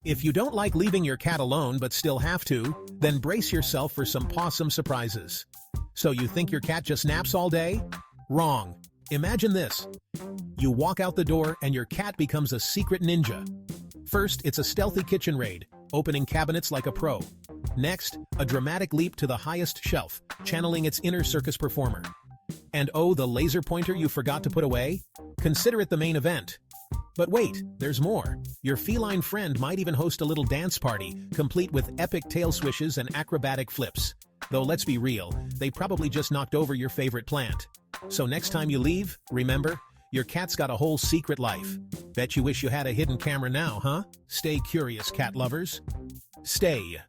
If you don't like leaving your cat alone but still have to, then brace yourself for some possum surprises. So you think your cat just naps all day? Wrong. Imagine this. You walk out the door and your cat becomes a secret ninja. First, it's a stealthy kitchen raid, opening cabinets like a pro. Next, a dramatic leap to the highest shelf, channeling its inner circus performer. And oh, the laser pointer you forgot to put away? Consider it the main event. But wait, there's more. Your feline friend might even host a little dance party, complete with epic tail swishes and acrobatic flips. Though let's be real, they probably just knocked over your favorite plant. So next time you leave, remember, your cat's got a whole secret life. Bet you wish you had a hidden camera now, huh? Stay curious, cat lovers. Stay